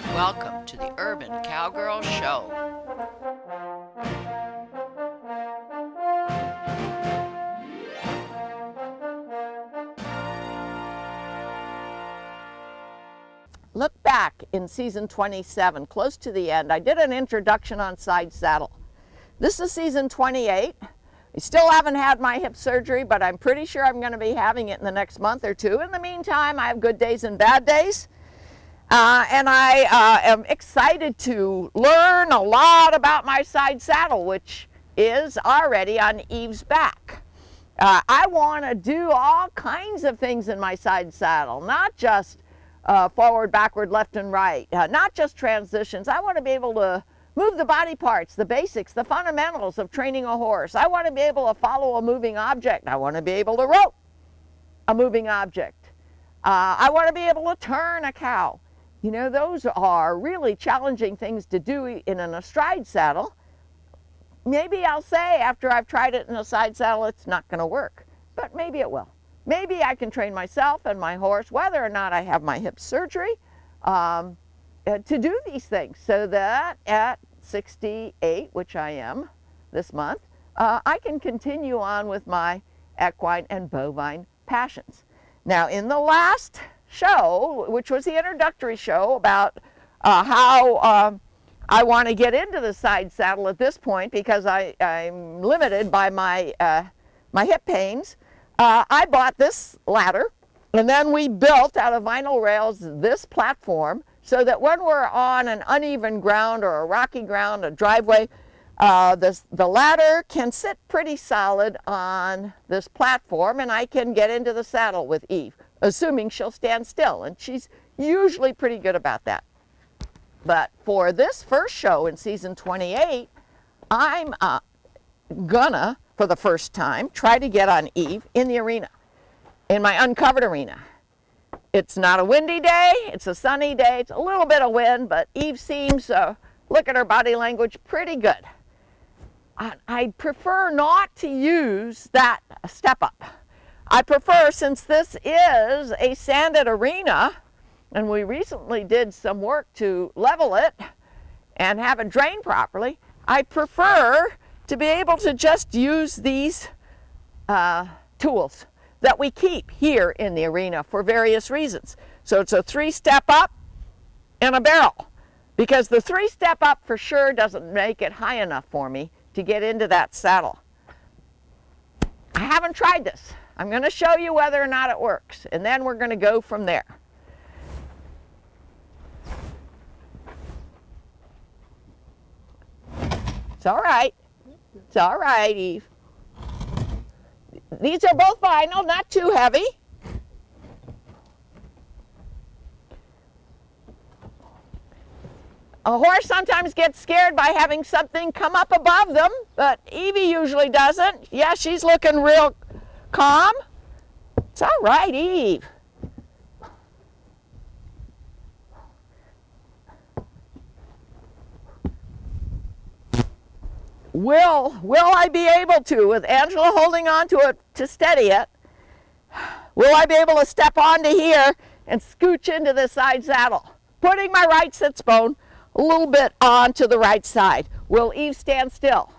Welcome to the Urban Cowgirl Show. Look back in season 27, close to the end. I did an introduction on Sidesaddle. This is season 28. I still haven't had my hip surgery, but I'm pretty sure I'm going to be having it in the next month or two. In the meantime, I have good days and bad days. And I am excited to learn a lot about my Sidesaddle, which is already on Eve's back. I want to do all kinds of things in my Sidesaddle, not just forward, backward, left, and right, not just transitions. I want to be able to move the body parts, the basics, the fundamentals of training a horse. I want to be able to follow a moving object. I want to be able to rope a moving object. I want to be able to turn a cow. You know, those are really challenging things to do in an astride saddle. Maybe I'll say after I've tried it in a side saddle, it's not going to work, but maybe it will. Maybe I can train myself and my horse, whether or not I have my hip surgery, to do these things so that at 68, which I am this month, I can continue on with my equine and bovine passions. Now, in the last show, which was the introductory show about how I want to get into the side saddle at this point because I'm limited by my, my hip pains, I bought this ladder, and then we built out of vinyl rails this platform so that when we're on an uneven ground or a rocky ground, a driveway, the ladder can sit pretty solid on this platform, and I can get into the saddle with Eve, assuming she'll stand still, and she's usually pretty good about that. But for this first show in season 28, I'm gonna, for the first time, try to get on Eve in the arena, in my uncovered arena. It's not a windy day, it's a sunny day, it's a little bit of wind, but Eve seems, look at her body language, pretty good. I prefer not to use that step up. I prefer, since this is a sanded arena, and we recently did some work to level it and have it drain properly, I prefer to be able to just use these tools that we keep here in the arena for various reasons. So it's a 3-step up and a barrel, because the 3-step up for sure doesn't make it high enough for me to get into that saddle. I haven't tried this. I'm going to show you whether or not it works, and then we're going to go from there. It's all right. It's all right, Eve. These are both vinyl, not too heavy. A horse sometimes gets scared by having something come up above them, but Evie usually doesn't. Yeah, she's looking real calm. It's all right, Eve. Will I be able to, with Angela holding on to it to steady it, will I be able to step onto here and scooch into the side saddle, putting my right sits bone a little bit onto the right side? Will Eve stand still?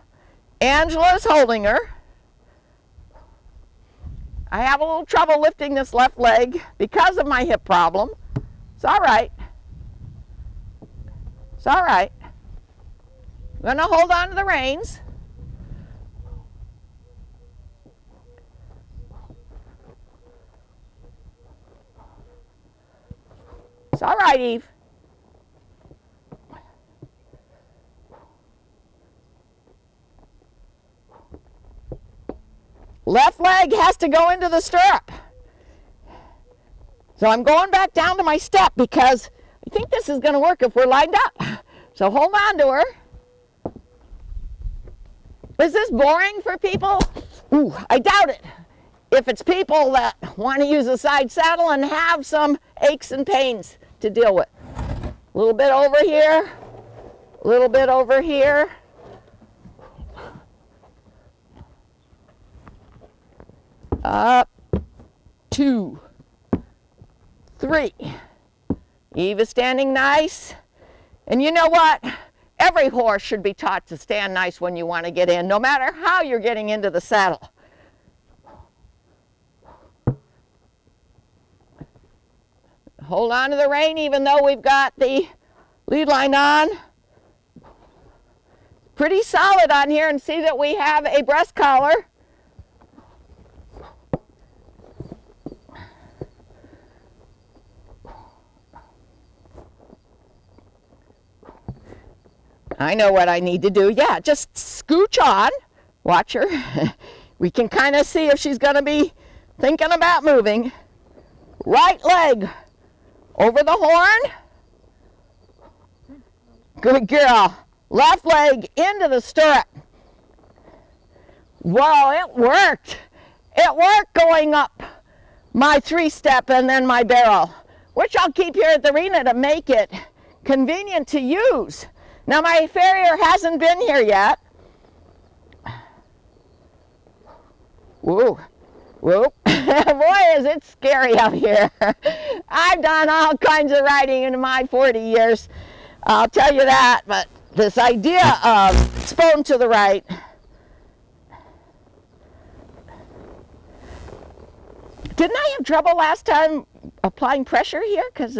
Angela's holding her. I have a little trouble lifting this left leg because of my hip problem. It's all right. It's all right. I'm going to hold on to the reins. It's all right, Eve. Left leg has to go into the stirrup. So I'm going back down to my step because I think this is going to work if we're lined up. So hold on to her. Is this boring for people? Ooh, I doubt it. If it's people that want to use a side saddle and have some aches and pains to deal with. A little bit over here, a little bit over here. Up, 2, 3. Eve is standing nice. And you know what? Every horse should be taught to stand nice when you want to get in, no matter how you're getting into the saddle. Hold on to the rein even though we've got the lead line on. Pretty solid on here, and see that we have a breast collar. I know what I need to do. Yeah, just scooch on. Watch her. We can kind of see if she's going to be thinking about moving. Right leg over the horn. Good girl. Left leg into the stirrup. Whoa, it worked. It worked going up my 3-step and then my barrel, which I'll keep here at the arena to make it convenient to use. Now my farrier hasn't been here yet. Woo, whoop. Boy, is it scary out here. I've done all kinds of riding in my 40 years. I'll tell you that, but this idea of spoon to the right. Didn't I have trouble last time applying pressure here? Because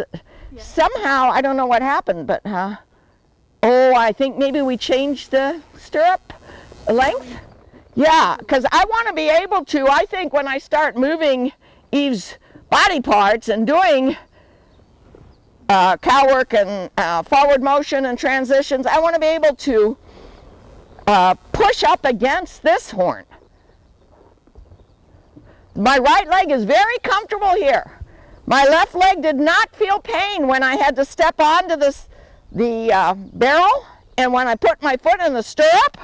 somehow, I don't know what happened, but oh, I think maybe we changed the stirrup length. Yeah, because I want to be able to, I think when I start moving Eve's body parts and doing cow work and forward motion and transitions, I want to be able to push up against this horn. My right leg is very comfortable here. My left leg did not feel pain when I had to step onto the barrel and when I put my foot in the stirrup.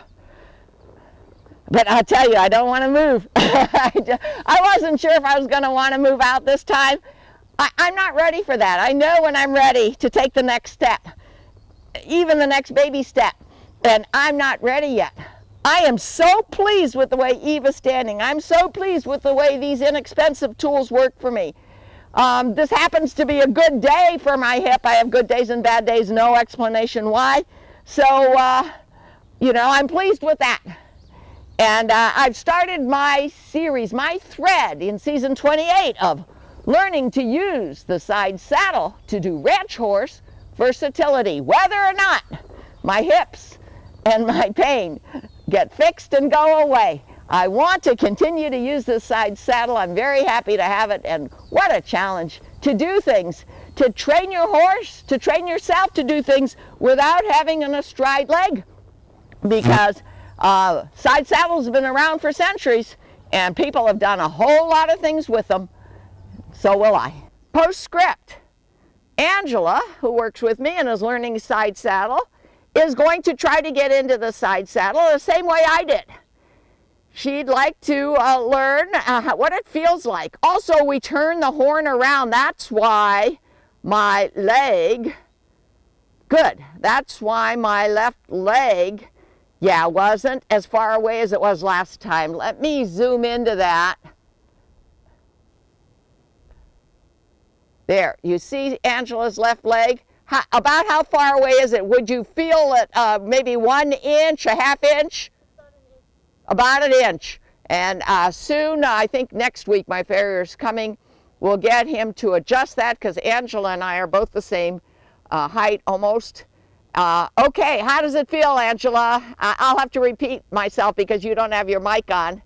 But I'll tell you, I don't want to move. I wasn't sure if I was going to want to move out this time. I'm not ready for that. I know when I'm ready to take the next step, even the next baby step, and I'm not ready yet. I am so pleased with the way Eve is standing. I'm so pleased with the way these inexpensive tools work for me. This happens to be a good day for my hip. I have good days and bad days, no explanation why. So, you know, I'm pleased with that. And I've started my series, my thread in season 28 of learning to use the side saddle to do ranch horse versatility, whether or not my hips and my pain get fixed and go away. I want to continue to use this side saddle. I'm very happy to have it, and what a challenge to do things, to train your horse, to train yourself to do things without having an astride leg, because side saddles have been around for centuries and people have done a whole lot of things with them. So will I. Postscript. Angela, who works with me and is learning side saddle, is going to try to get into the side saddle the same way I did. She'd like to learn what it feels like. Also, we turn the horn around. That's why my leg, good, that's why my left leg, yeah, wasn't as far away as it was last time. Let me zoom into that. There, you see Angela's left leg? About how far away is it? Would you feel it maybe 1 inch, a half inch? About an inch. And soon, I think next week, my farrier's coming. We'll get him to adjust that because Angela and I are both the same height almost. Okay, how does it feel, Angela? I'll have to repeat myself because you don't have your mic on.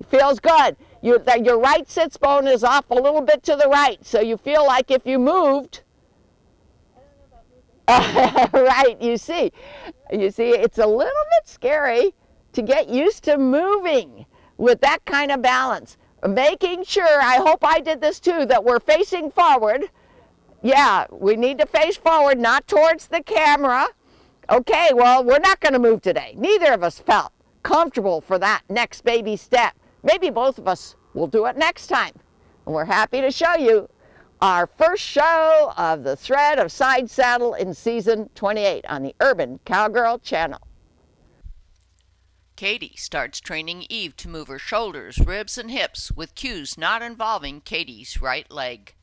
It feels good. Your right sits bone is off a little bit to the right, so you feel like if you moved. Right, you see, it's a little bit scary to get used to moving with that kind of balance. Making sure, I hope I did this too, that we're facing forward. Yeah, we need to face forward, not towards the camera. Okay, well, we're not going to move today. Neither of us felt comfortable for that next baby step. Maybe both of us will do it next time. And we're happy to show you our first show of the thread of Side Saddle in season 28 on the Urban Cowgirl channel. Katie starts training Eve to move her shoulders, ribs, and hips with cues not involving Katie's right leg.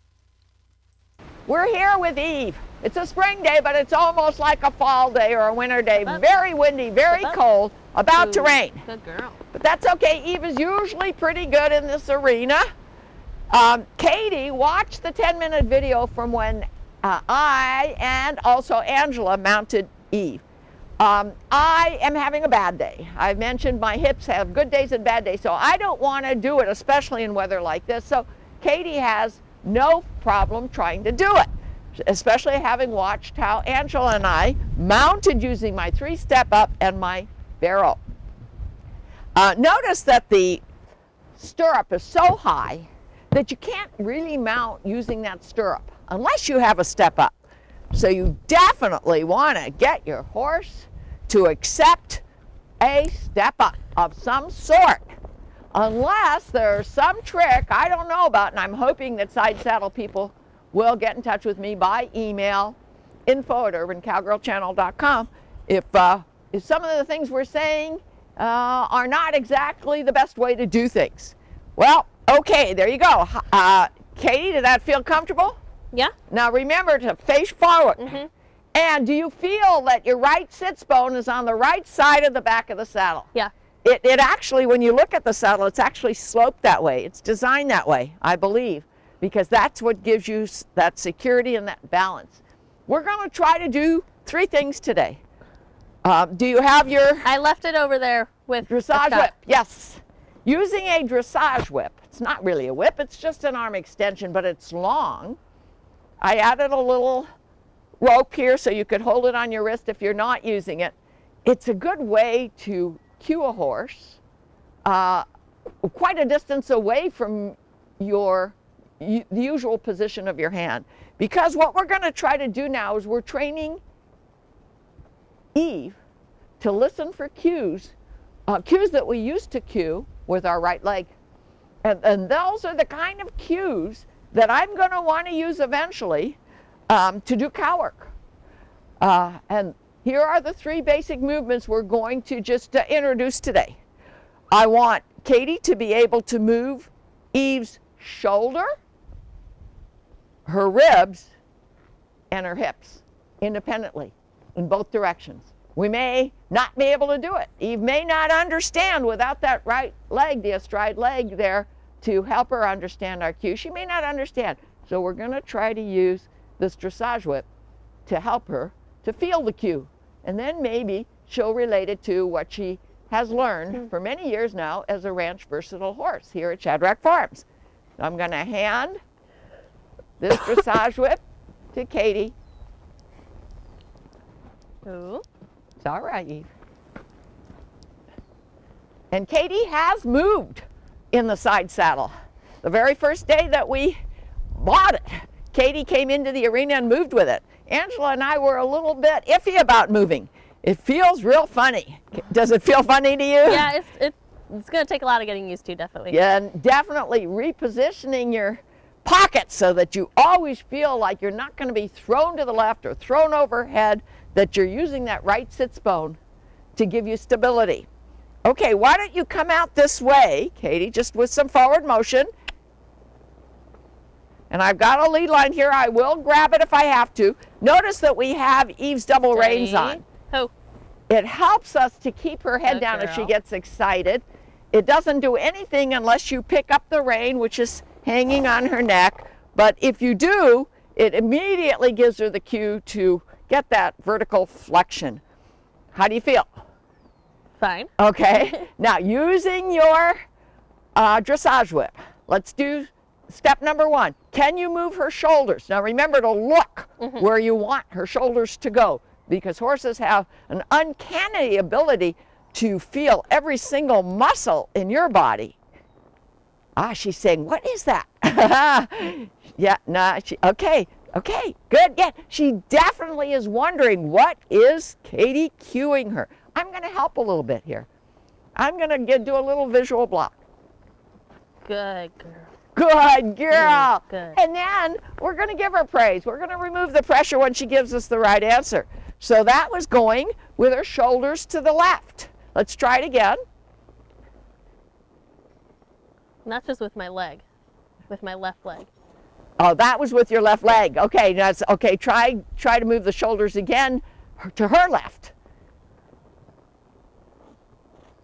We're here with Eve. It's a spring day, but it's almost like a fall day or a winter day. Very windy, very cold, about to rain. Good girl. But that's okay. Eve is usually pretty good in this arena. Katie watched the 10-minute video from when I and also Angela mounted Eve. I am having a bad day. I've mentioned my hips have good days and bad days, so I don't want to do it, especially in weather like this. So Katie has no problem trying to do it, especially having watched how Angela and I mounted using my 3-step up and my barrel. Notice that the stirrup is so high that you can't really mount using that stirrup unless you have a step up. So you definitely want to get your horse to accept a step up of some sort, unless there's some trick I don't know about, and I'm hoping that Sidesaddle people will get in touch with me by email, info@urbancowgirlchannel.com, if some of the things we're saying are not exactly the best way to do things. Well, okay, there you go. Katie, did that feel comfortable? Yeah. Now remember to face forward. Mm-hmm. And do you feel that your right sits bone is on the right side of the back of the saddle? Yeah. It actually, when you look at the saddle, it's actually sloped that way. It's designed that way, I believe, because that's what gives you that security and that balance. We're going to try to do 3 things today. Do you have your... I left it over there with dressage whip? Yes. Using a dressage whip. It's not really a whip, it's just an arm extension, but it's long. I added a little rope here so you could hold it on your wrist if you're not using it. It's a good way to cue a horse quite a distance away from the usual position of your hand. Because what we're going to try to do now is we're training Eve to listen for cues, cues that we used to cue with our right leg. And those are the kind of cues that I'm going to want to use eventually to do cow work. And here are the 3 basic movements we're going to just introduce today. I want Katie to be able to move Eve's shoulder, her ribs, and her hips independently in both directions. We may not be able to do it. Eve may not understand without that right leg, the astride leg there, to help her understand our cue. She may not understand. So we're going to try to use this dressage whip to help her to feel the cue. And then maybe she'll relate it to what she has learned for many years now as a ranch versatile horse here at Shadrack Farms. So I'm going to hand this dressage whip to Katie. Ooh. It's all right, Eve. And Katie has moved in the Sidesaddle. The very first day that we bought it, Katie came into the arena and moved with it. Angela and I were a little bit iffy about moving. It feels real funny. Does it feel funny to you? Yeah, it's going to take a lot of getting used to, definitely. Yeah, and definitely repositioning your pockets so that you always feel like you're not going to be thrown to the left or thrown overhead, that you're using that right sits bone to give you stability. Okay, why don't you come out this way, Katie, just with some forward motion. And I've got a lead line here. I will grab it if I have to. Notice that we have Eve's double reins on. Oh. It helps us to keep her head down if she gets excited. It doesn't do anything unless you pick up the rein, which is hanging on her neck. But if you do, it immediately gives her the cue to get that vertical flexion. How do you feel? Fine. Okay. Now, using your dressage whip, let's do step number 1. Can you move her shoulders? Now, remember to look where you want her shoulders to go, because horses have an uncanny ability to feel every single muscle in your body. Ah, she's saying, what is that? Yeah, no, okay, good, yeah. She definitely is wondering, what is Katie cueing her? I'm going to help a little bit here. I'm going to do a little visual block. Good girl. Good girl. Good. And then we're going to give her praise. We're going to remove the pressure when she gives us the right answer. So that was going with her shoulders to the left. Let's try it again. And that's just with my leg, with my left leg. Oh, that was with your left leg. Okay, that's okay. Try to move the shoulders again to her left.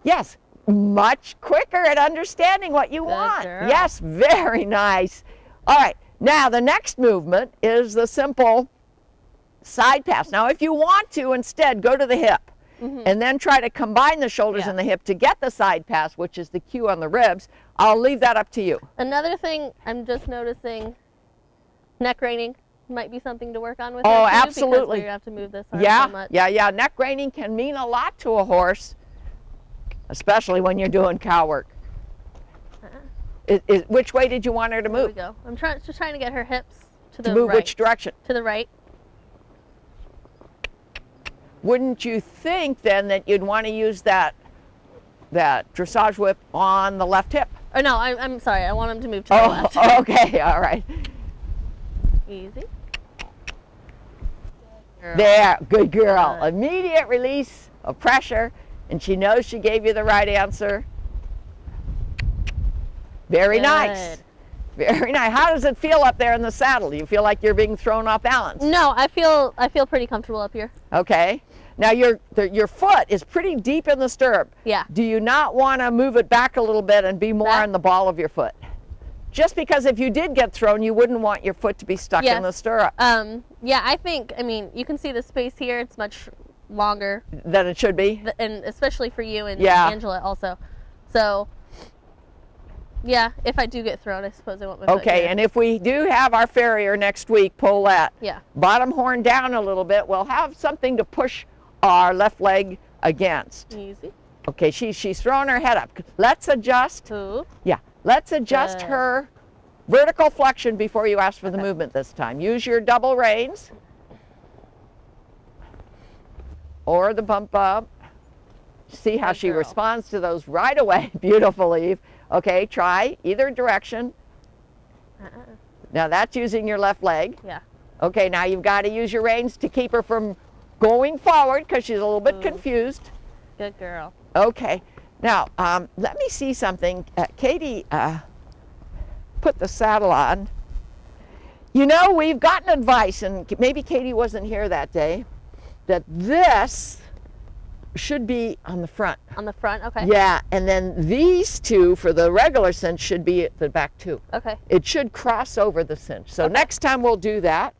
Yes, much quicker at understanding what you want. Girl. Yes, very nice. All right, now the next movement is the simple side pass. Now, if you want to instead go to the hip and then try to combine the shoulders and the hip to get the side pass, which is the cue on the ribs, I'll leave that up to you. Another thing I'm just noticing, neck reining might be something to work on with Oh, her too, absolutely. because we have to move this arm so much. Yeah. Neck reining can mean a lot to a horse, especially when you're doing cow work. Which way did you want her to There we move? go. I'm just trying to get her hips to the To move right. which direction? To the right. Wouldn't you think then that you'd want to use that dressage whip on the left hip? Or no, I'm sorry. I want him to move to the left. Oh, okay, all right. Easy. Girl. There, good girl. Good. Immediate release of pressure, and she knows she gave you the right answer. Very nice. Good. Very nice. How does it feel up there in the saddle? Do you feel like you're being thrown off balance? No, I feel pretty comfortable up here. Okay. Now your foot is pretty deep in the stirrup. Yeah. Do you not want to move it back a little bit and be more Back? on the ball of your foot? Just because if you did get thrown, you wouldn't want your foot to be stuck in the stirrup. Yeah, I mean, you can see the space here. It's much longer Than it should be. and especially for you and Yeah. Angela also. So, yeah, if I do get thrown, I suppose I want my foot Okay, here. and if we do have our farrier next week, Paulette, Yeah. bottom horn down a little bit, we'll have something to push our left leg against. Easy. Okay, she's throwing her head up. Let's adjust. Ooh. Yeah, let's adjust Good. her vertical flexion before you ask for the movement this time. Use your double reins or the bump up. See how Good she girl. responds to those right away. Beautiful, Eve. Okay, try either direction. Now that's using your left leg. Yeah. Okay, now you've got to use your reins to keep her from going forward because she's a little bit Ooh. confused. Good girl. Okay, now let me see something. Katie put the saddle on. You know, we've gotten advice, and maybe Katie wasn't here that day, that this should be on the front. On the front, okay. Yeah, and then these two for the regular cinch should be at the back too. Okay. It should cross over the cinch. So next time we'll do that.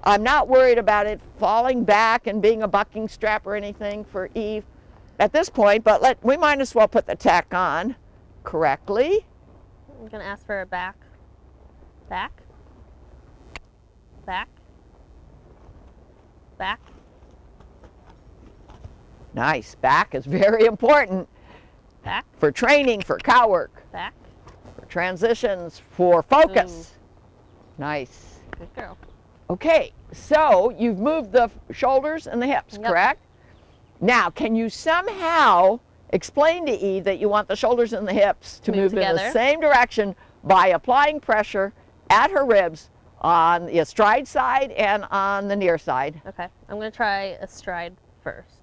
I'm not worried about it falling back and being a bucking strap or anything for Eve at this point, but we might as well put the tack on correctly. I'm going to ask for a back. Back. Back. Back. Nice. Back is very important Back. for training, for cow work, Back. for transitions, for focus. Nice. Good girl. Okay, so you've moved the shoulders and the hips, Yep. correct? Now, can you somehow explain to Eve that you want the shoulders and the hips to move in the together. same direction by applying pressure at her ribs on the astride side and on the near side? Okay. I'm going to try astride first.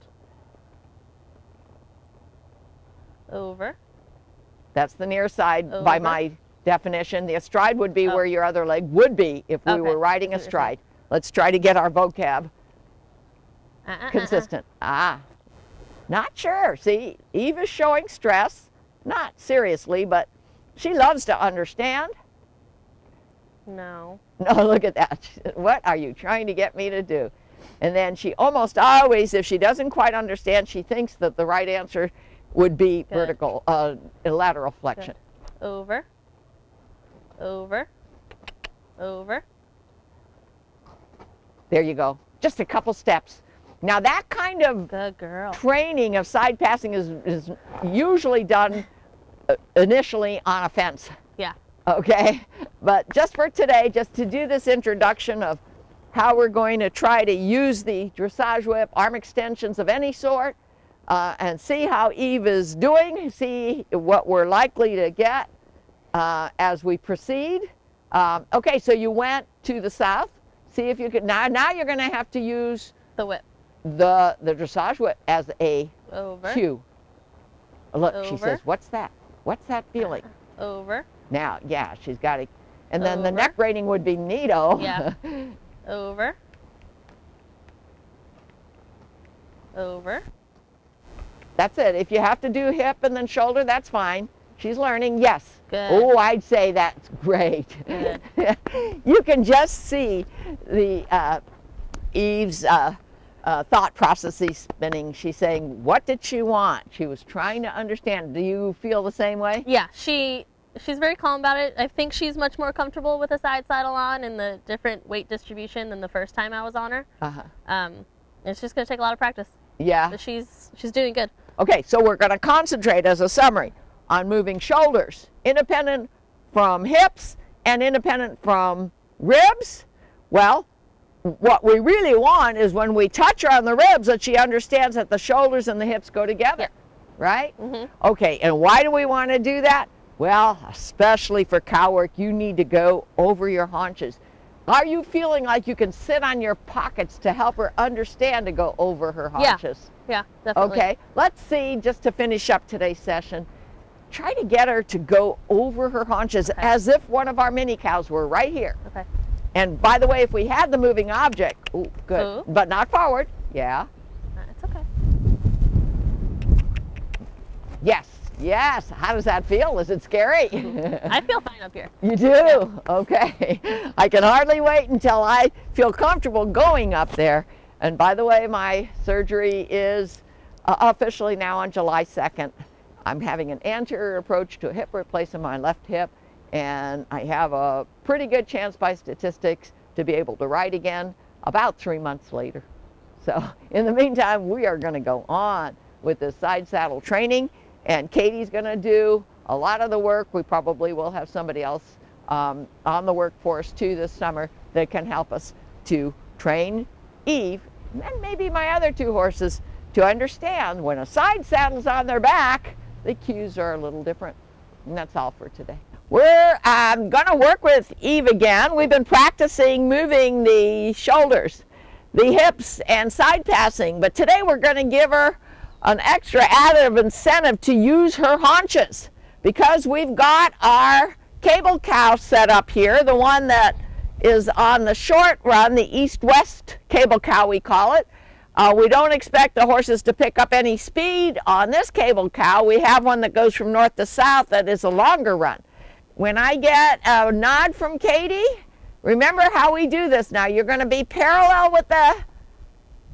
Over. That's the near side by Over. my definition. The astride would be Oh. where your other leg would be if we Okay, were riding I see what you're astride. Let's try to get our vocab Uh-uh. consistent. Not sure. See, Eve is showing stress, not seriously, but she loves to understand. No. No, look at that. What are you trying to get me to do? And then she almost always, if she doesn't quite understand, she thinks that the right answer would be Good. vertical, lateral flexion. Good. Over. Over. Over. There you go. Just a couple steps. Now that kind of Good girl. training of side passing is usually done initially on a fence. Yeah. Okay, but just for today, just to do this introduction of how we're going to try to use the dressage whip, arm extensions of any sort, and see how Eve is doing, see what we're likely to get as we proceed. Okay, so you went to the south. See if you could, now you're going to have to use The whip. the dressage whip as a Over. cue. Look, she Over. says, what's that? What's that feeling? Over. Now, yeah, she's got to And then the Over. neck reining would be neato. Yeah. Over. Over. That's it. If you have to do hip and then shoulder, that's fine. She's learning, yes. Good. Oh, I'd say that's great. Good. You can just see the Eve's thought processes spinning. She's saying, what did she want? She was trying to understand. Do you feel the same way? Yeah, she's very calm about it. I think she's much more comfortable with the side saddle on and the different weight distribution than the first time I was on her. It's just going to take a lot of practice. Yeah. But she's doing good. Okay, so we're going to concentrate as a summary on moving shoulders, independent from hips and independent from ribs. Well, what we really want is when we touch her on the ribs that she understands that the shoulders and the hips go together, Yeah. right? Okay, and why do we want to do that? Well, especially for cow work, you need to go over your haunches. Are you feeling like you can sit on your pockets to help her understand to go over her haunches? Yeah, definitely. Okay, let's see, just to finish up today's session, try to get her to go over her haunches as if one of our mini cows were right here. Okay. And by the way, if we had the moving object, ooh, good, but not forward, yeah. It's okay. Yes, yes, how does that feel? Is it scary? I feel fine up here. You do? Okay. I can hardly wait until I feel comfortable going up there. And by the way, my surgery is officially now on July 2nd. I'm having an anterior approach to a hip replacement in my left hip, and I have a pretty good chance by statistics to be able to ride again about 3 months later. So in the meantime, we are going to go on with the side saddle training, and Katie's going to do a lot of the work. We probably will have somebody else on the workforce too this summer that can help us to train Eve and maybe my other two horses to understand when a side saddle's on their back, the cues are a little different. And that's all for today. We're going to work with Eve again. We've been practicing moving the shoulders, the hips, and side passing, but today we're going to give her an extra additive incentive to use her haunches because we've got our cable cow set up here, the one that is on the short run, the east-west cable cow we call it. We don't expect the horses to pick up any speed on this cable cow. We have one that goes from north to south that is a longer run. When I get a nod from Katie, remember how we do this now. You're going to be parallel with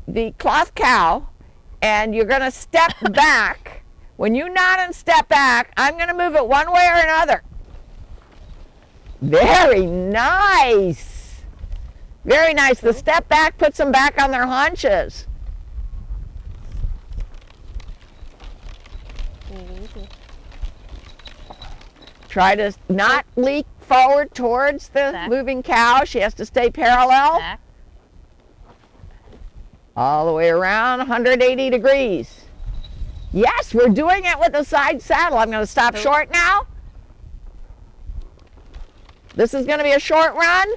the cloth cow, and you're going to step back. When you nod and step back, I'm going to move it one way or another. Very nice. Very nice. The step back puts them back on their haunches. Try to not leak forward towards the moving cow. She has to stay parallel. Back. All the way around 180 degrees. Yes, we're doing it with the side saddle. I'm going to stop short now. This is going to be a short run.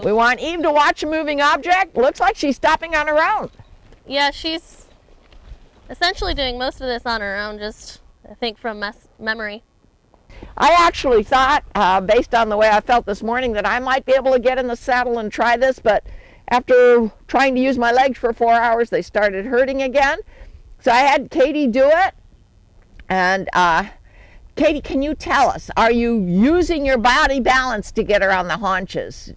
We want Eve to watch a moving object. Looks like she's stopping on her own. Yeah, she's essentially doing most of this on her own, just I think from memory. I actually thought, based on the way I felt this morning, that I might be able to get in the saddle and try this, but after trying to use my legs for 4 hours, they started hurting again. So I had Katie do it. And Katie, can you tell us, are you using your body balance to get her on the haunches?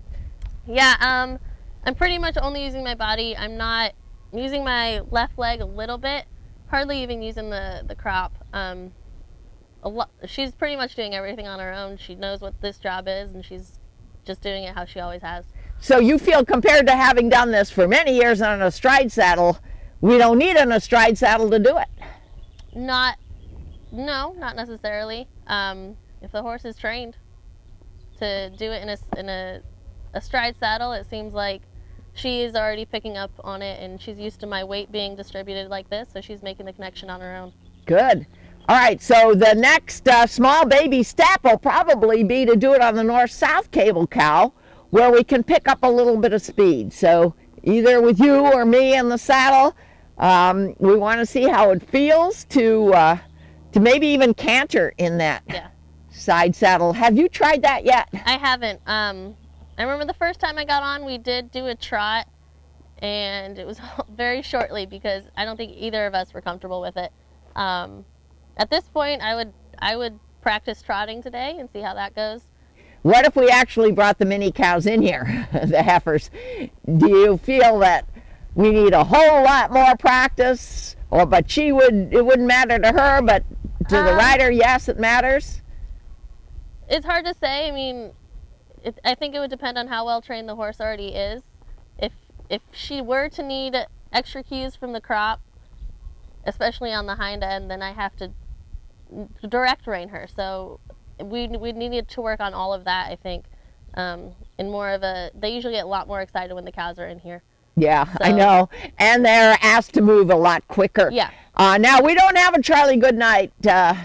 Yeah, I'm pretty much only using my body. I'm not using my left leg a little bit, hardly even using the crop. She's pretty much doing everything on her own. She knows what this job is, and she's just doing it how she always has. So you feel, compared to having done this for many years on an astride saddle, we don't need an astride saddle to do it? No, not necessarily. If the horse is trained to do it in a astride saddle, it seems like she is already picking up on it, and she's used to my weight being distributed like this, so she's making the connection on her own. Good. All right, so the next small baby step will probably be to do it on the north-south cable cow, where we can pick up a little bit of speed. So either with you or me in the saddle, we want to see how it feels to maybe even canter in that side saddle. Have you tried that yet? I haven't. I remember the first time I got on, we did do a trot, and it was very shortly because I don't think either of us were comfortable with it. At this point, I would practice trotting today and see how that goes. What if we actually brought the mini cows in here, the heifers? Do you feel that we need a whole lot more practice? Or, but it wouldn't matter to her, but to the rider, yes, it matters? It's hard to say. I mean, I think it would depend on how well trained the horse already is. If she were to need extra cues from the crop, especially on the hind end, then I have to direct rein her. So we needed to work on all of that, I think. In more of they usually get a lot more excited when the cows are in here. Yeah, So, I know. And they're asked to move a lot quicker. Yeah. Now, we don't have a Charlie Goodnight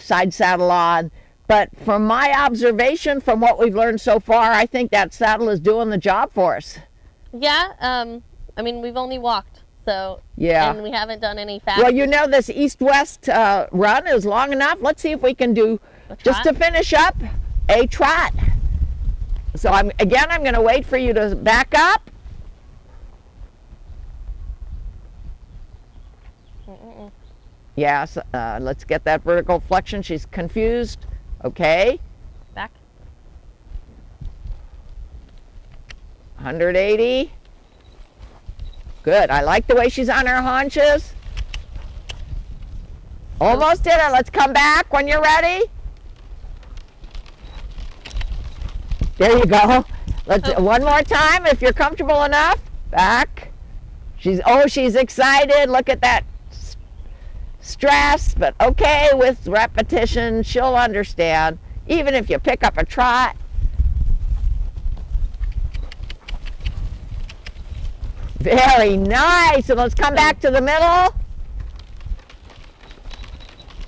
side saddle on, but from my observation, from what we've learned so far, I think that saddle is doing the job for us. Yeah, I mean, we've only walked, so, yeah, and we haven't done any fast. Well, you know, this east-west run is long enough. Let's see if we can do, just to finish up, a trot. So I'm going to wait for you to back up. Yes, let's get that vertical flexion. She's confused. Okay. Back. 180. Good. I like the way she's on her haunches. Almost did it. Let's come back when you're ready. There you go. Let's one more time if you're comfortable enough. Back. She's excited. Look at that stress, but okay, with repetition, she'll understand. Even if you pick up a trot. Very nice. And let's come back to the middle.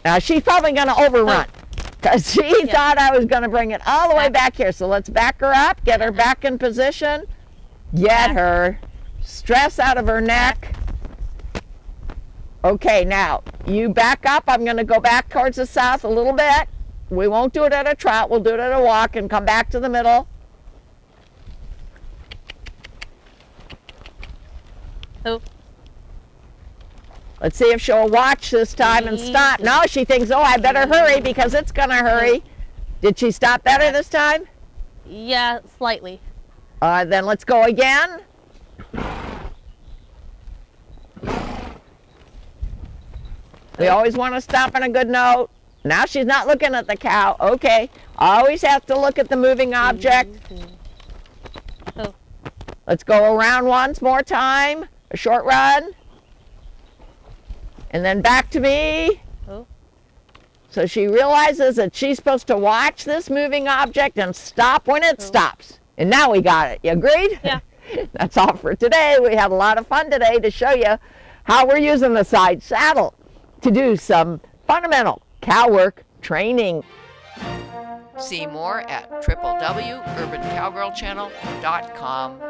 Now she's probably going to overrun because she thought I was going to bring it all the way back here. So let's back her up, get her back in position, get her stress out of her neck. Okay, now you back up. I'm going to go back towards the south a little bit. We won't do it at a trot. We'll do it at a walk and come back to the middle. Oh. Let's see if she'll watch this time and stop. No, she thinks, oh, I better hurry because it's going to hurry. Did she stop better this time? Yeah, slightly. Then let's go again. We always want to stop on a good note. Now she's not looking at the cow. Okay. Always have to look at the moving object. Oh. Let's go around once more time. A short run. And then back to me. Oh. So she realizes that she's supposed to watch this moving object and stop when it stops. And now we got it. You agreed? Yeah. That's all for today. We had a lot of fun today to show you how we're using the side saddle to do some fundamental cow work training. See more at www.urbancowgirlchannel.com.